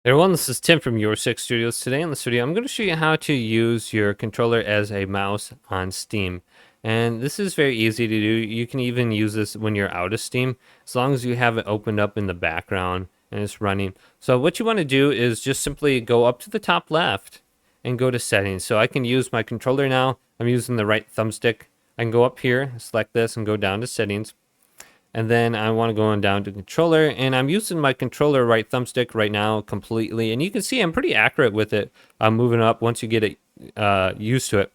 Everyone, this is Tim from YourSix Studios. Today in this video, I'm going to show you how to use your controller as a mouse on Steam. And this is very easy to do. You can even use this when you're out of Steam, as long as you have it opened up in the background and it's running. So what you want to do is just simply go up to the top left and go to settings. So I can use my controller now. I'm using the right thumbstick. I can go up here, select this, and go down to settings. And then I want to go on down to controller, and I'm using my controller right thumbstick right now completely. And you can see I'm pretty accurate with it. I'm moving up once you get it used to it.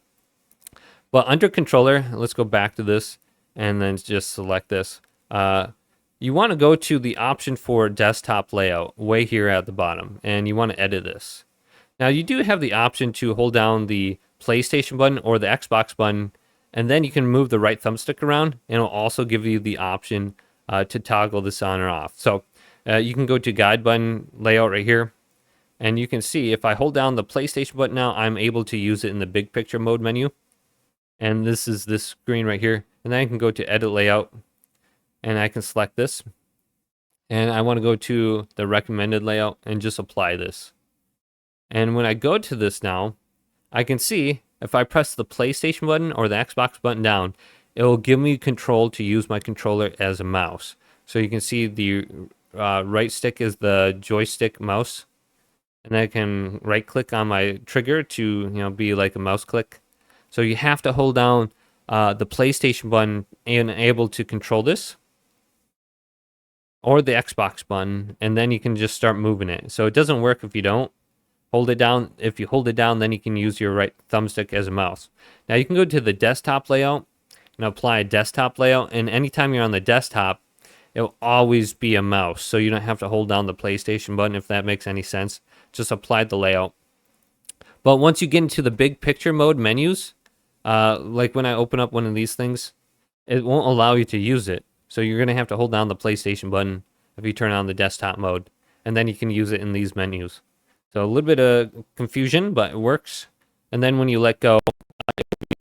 But under controller, let's go back to this and then just select this. You want to go to the option for desktop layout way here at the bottom, and you want to edit this. Now you do have the option to hold down the PlayStation button or the Xbox button, and then you can move the right thumbstick around, and it'll also give you the option to toggle this on or off. So you can go to guide button layout right here, and you can see if I hold down the PlayStation button now, I'm able to use it in the big picture mode menu. And this is this screen right here. And then I can go to edit layout, and I can select this. And I want to go to the recommended layout and just apply this. And when I go to this now, I can see if I press the PlayStation button or the Xbox button down, it will give me control to use my controller as a mouse. So you can see the right stick is the joystick mouse, and I can right click on my trigger to be like a mouse click. So you have to hold down the PlayStation button and able to control this, or the Xbox button, and then you can just start moving it. So it doesn't work if you don't hold it down. If you hold it down, then you can use your right thumbstick as a mouse. Now you can go to the desktop layout and apply a desktop layout, and anytime you're on the desktop, it'll always be a mouse, so you don't have to hold down the PlayStation button, if that makes any sense. Just apply the layout. But once you get into the big picture mode menus, like when I open up one of these things, it won't allow you to use it. So you're going to have to hold down the PlayStation button if you turn on the desktop mode, and then you can use it in these menus. So a little bit of confusion, but it works. And then when you let go, it will